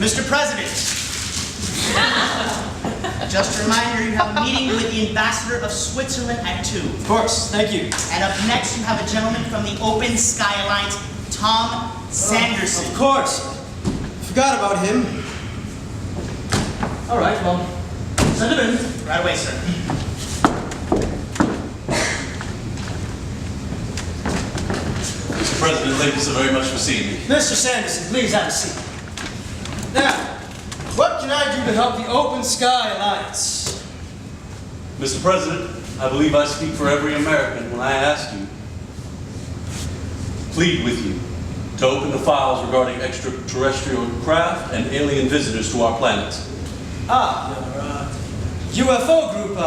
Mr. President, just a reminder, you have a meeting with the ambassador of Switzerland at 2. Of course, thank you. And up next, you have a gentleman from the Open Sky Alliance, Tom Sanderson. Of course. Forgot about him. All right, well, send him in. Right away, sir. Mr. President, thank you so very much for seeing me. Mr. Sanderson, please have a seat. Now, what can I do to help the Open Sky Alliance? Mr. President, I believe I speak for every American when I ask you, plead with you, to open the files regarding extraterrestrial craft and alien visitors to our planet. Your UFO group.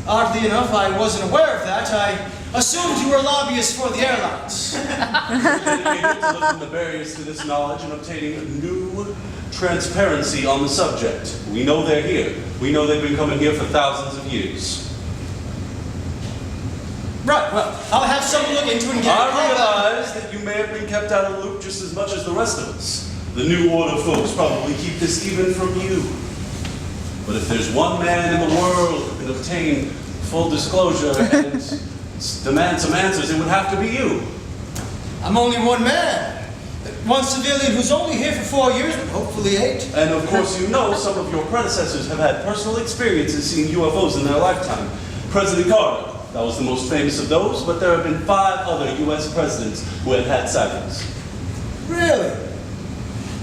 Oddly enough, I wasn't aware of that. I assumed you were lobbyists for the airlines. We're dedicated to lifting the barriers to this knowledge and obtaining new transparency on the subject. We know they're here. We know they've been coming here for thousands of years. Right, well, I'll have someone look into it and get I realize that you may have been kept out of the loop just as much as the rest of us. The New Order folks probably keep this even from you. But if there's one man in the world who can obtain full disclosure and demand some answers, it would have to be you. I'm only one man. One civilian who's only here for 4 years, but hopefully 8. And of course you know some of your predecessors have had personal experiences seeing UFOs in their lifetime. President Carter, that was the most famous of those, but there have been 5 other U.S. presidents who have had sightings. Really?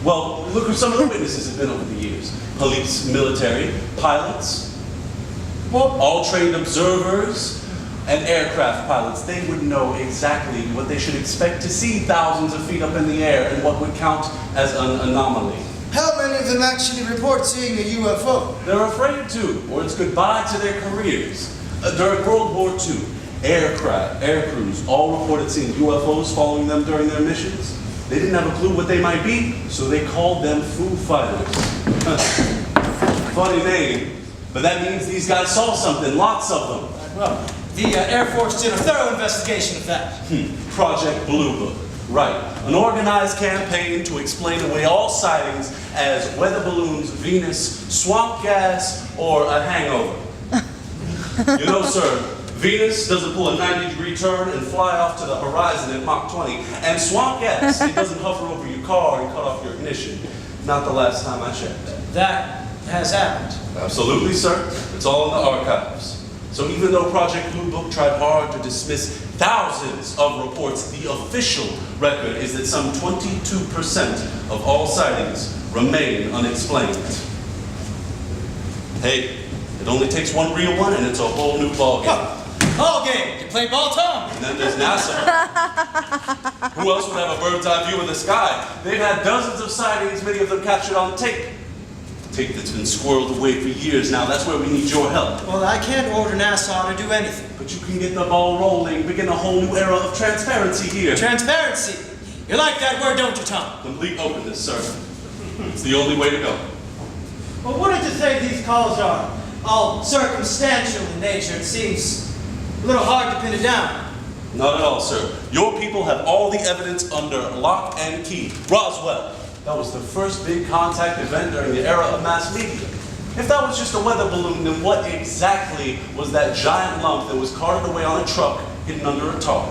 Well, look who some of the witnesses have been over the years. Police, military, pilots, Well, all trained observers, and aircraft pilots. They would know exactly what they should expect to see thousands of feet up in the air and what would count as an anomaly. how many of them actually report seeing a UFO? They're afraid to, or it's goodbye to their careers. During World War II, air crews all reported seeing UFOs following them during their missions. They didn't have a clue what they might be, so they called them Foo Fighters. Funny name, but that means these guys saw something, lots of them. Well, the Air Force did a thorough investigation of that. Project Blue Book. Right. An organized campaign to explain away all sightings as weather balloons, Venus, swamp gas, or a hangover. You know, sir, Venus doesn't pull a 90-degree turn and fly off to the horizon at Mach 20. And swamp gas, it doesn't hover over your car and cut off your ignition. Not the last time I checked. That has happened. Absolutely, sir. It's all in the archives. So even though Project Blue Book tried hard to dismiss thousands of reports, the official record is that some 22% of all sightings remain unexplained. Hey, it only takes one real one and it's a whole new ballgame. Ball game. You play ball, Tom. And then there's NASA. Who else would have a bird's eye view of the sky? They've had dozens of sightings, many of them captured on tape. Tape that's been squirreled away for years now. That's where we need your help. Well, I can't order NASA to do anything. But you can get the ball rolling, begin a whole new era of transparency here. Transparency. You like that word, don't you, Tom? Complete openness, sir. It's the only way to go. Well, wouldn't you say these calls are all circumstantial in nature? It seems a little hard to pin it down. Not at all, sir. Your people have all the evidence under lock and key. Roswell, that was the first big contact event during the era of mass media. If that was just a weather balloon, then what exactly was that giant lump that was carted away on a truck hidden under a tarp?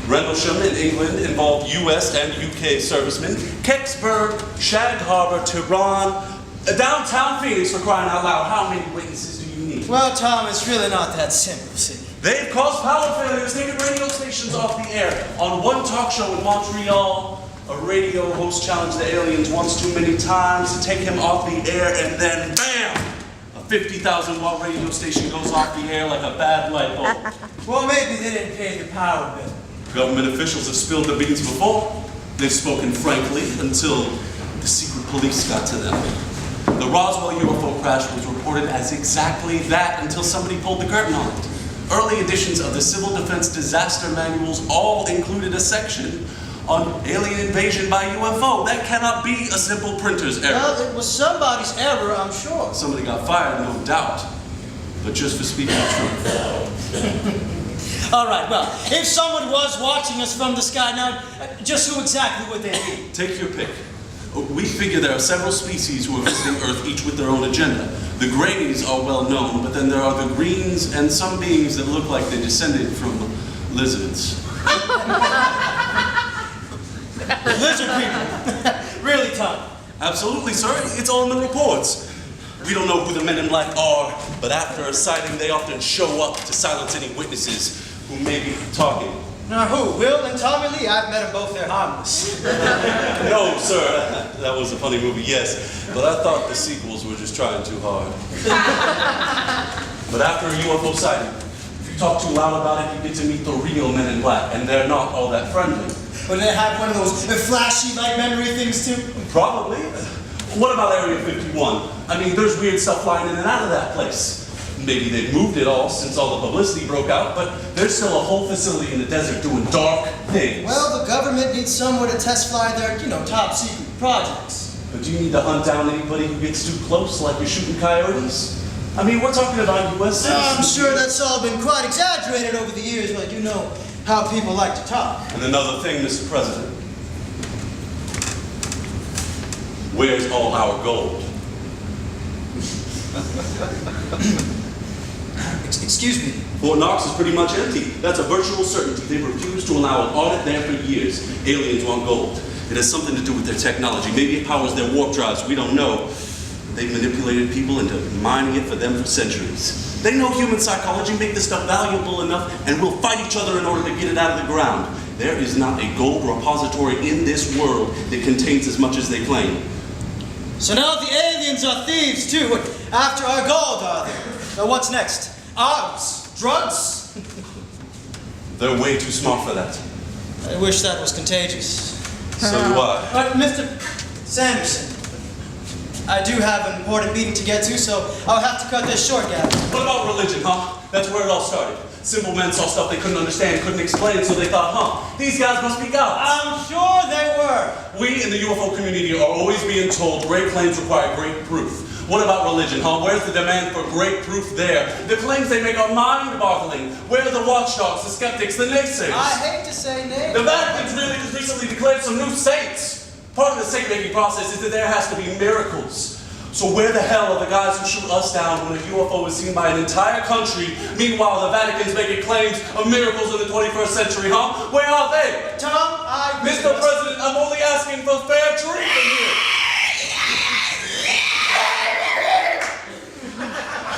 Rendlesham in England involved US and UK servicemen. Kecksburg, Shag Harbor, Tehran, downtown Phoenix, for crying out loud. How many witnesses do you need? Well, Tom, it's really not that simple, see. They've caused power failures, taken radio stations off the air. On one talk show in Montreal, a radio host challenged the aliens once too many times to take him off the air, and then bam! A 50,000-watt radio station goes off the air like a bad light bulb. Well, maybe they didn't pay the power bill. Government officials have spilled the beans before. They've spoken frankly until the secret police got to them. The Roswell UFO crash was reported as exactly that until somebody pulled the curtain on it. Early editions of the Civil Defense Disaster Manuals all included a section on alien invasion by UFO. That cannot be a simple printer's error. Well, it was somebody's error, I'm sure. Somebody got fired, no doubt. But just for speaking the truth. All right, well, if someone was watching us from the sky now, just who exactly would they be? Take your pick. We figure there are several species who are visiting Earth, each with their own agenda. The Greys are well known, but then there are the Greens and some beings that look like they descended from lizards. Lizard people. Really, Tom? Absolutely, sir. It's all in the reports. We don't know who the men in black are, but after a sighting, they often show up to silence any witnesses who may be talking. Now who? Will and Tommy Lee? I've met them both. They're harmless. No, sir. That was a funny movie, yes. But I thought the sequels were just trying too hard. But after a UFO sighting, if you talk too loud about it, you get to meet the real men in black, and they're not all that friendly. But they have one of those flashy light memory things too? Probably. What about Area 51? I mean, there's weird stuff flying in and out of that place. Maybe they've moved it all since all the publicity broke out, but there's still a whole facility in the desert doing dark things. Well, the government needs somewhere to test fly their, top secret projects. But do you need to hunt down anybody who gets too close, like you're shooting coyotes? I mean, we're talking about U.S. citizens. I'm sure that's all been quite exaggerated over the years, but you know how people like to talk. And another thing, Mr. President. Where's all our gold? Excuse me. Fort Knox is pretty much empty. That's a virtual certainty. They've refused to allow an audit there for years. Aliens want gold. It has something to do with their technology. Maybe it powers their warp drives. We don't know. They've manipulated people into mining it for them for centuries. They know human psychology, make this stuff valuable enough, and we'll fight each other in order to get it out of the ground. There is not a gold repository in this world that contains as much as they claim. So now the aliens are thieves too. After our gold, are they? Now what's next? Arms? Drugs? They're way too smart for that. I wish that was contagious. So do I. But Mr. Sanderson, I do have an important meeting to get to, so I'll have to cut this short, Gavin. What about religion, huh? That's where it all started. Simple men saw stuff they couldn't understand, couldn't explain, so they thought, these guys must be gods. I'm sure they were. We in the UFO community are always being told great claims require great proof. What about religion, huh? Where's the demand for great proof there? The claims they make are mind-boggling. Where are the watchdogs, the skeptics, the naysayers? I hate to say nay. The Vatican's really just recently declared some new saints. Part of the saint-making process is that there has to be miracles. So where the hell are the guys who shoot us down when a UFO is seen by an entire country? Meanwhile, the Vatican's making claims of miracles in the 21st century, huh? Where are they? Tom, Mr. President, I'm only asking for fair treatment here.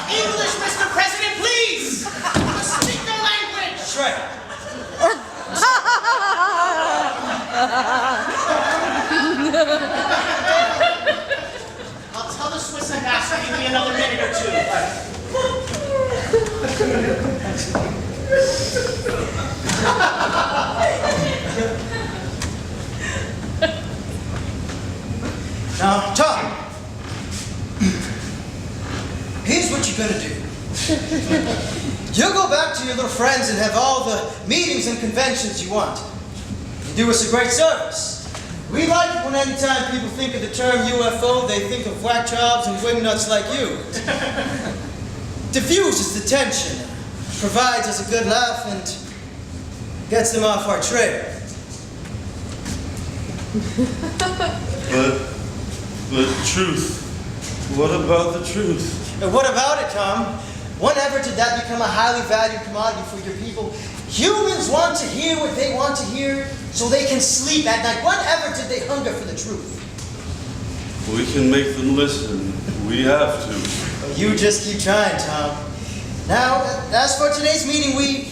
English, Mr. President, please! Speak the language! That's right. I'll tell the Swiss ambassador to give me another minute or two. Now, Tom, here's what you're gonna do. You go back to your little friends and have all the meetings and conventions you want. You do us a great service. We like it when anytime people think of the term UFO, they think of whack jobs and wingnuts like you. Diffuses the tension, provides us a good laugh, and gets them off our trail. But truth. What about the truth? And what about it, Tom? Whenever did that become a highly valued commodity for your people? Humans want to hear what they want to hear so they can sleep at night. Whenever did they hunger for the truth? We can make them listen. We have to. Well, you just keep trying, Tom. Now, as for today's meeting, we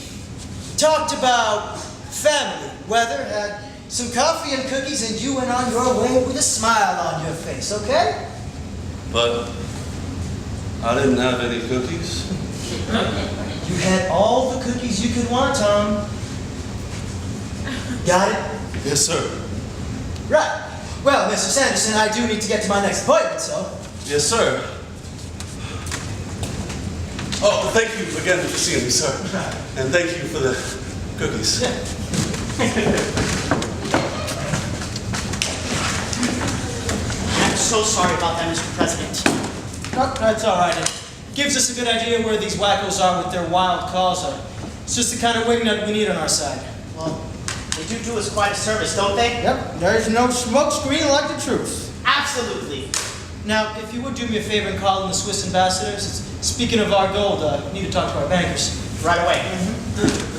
talked about family, weather, had some coffee and cookies, and you went on your way with a smile on your face, okay? But I didn't have any cookies. You had all the cookies you could want, Tom. Got it? Yes, sir. Right. Well, Mr. Sanderson, I do need to get to my next appointment, so. Yes, sir. Oh, thank you again for seeing me, sir. And thank you for the cookies. I'm so sorry about that, Mr. President. No, that's all right. It gives us a good idea where these wackos are with their wild calls. It's just the kind of wingnut we need on our side. Well, they do us quite a service, don't they? Yep, there's no smoke screen like the truth. Absolutely. Now, if you would do me a favor and call in the Swiss ambassadors, speaking of our gold, we need to talk to our bankers. Right away.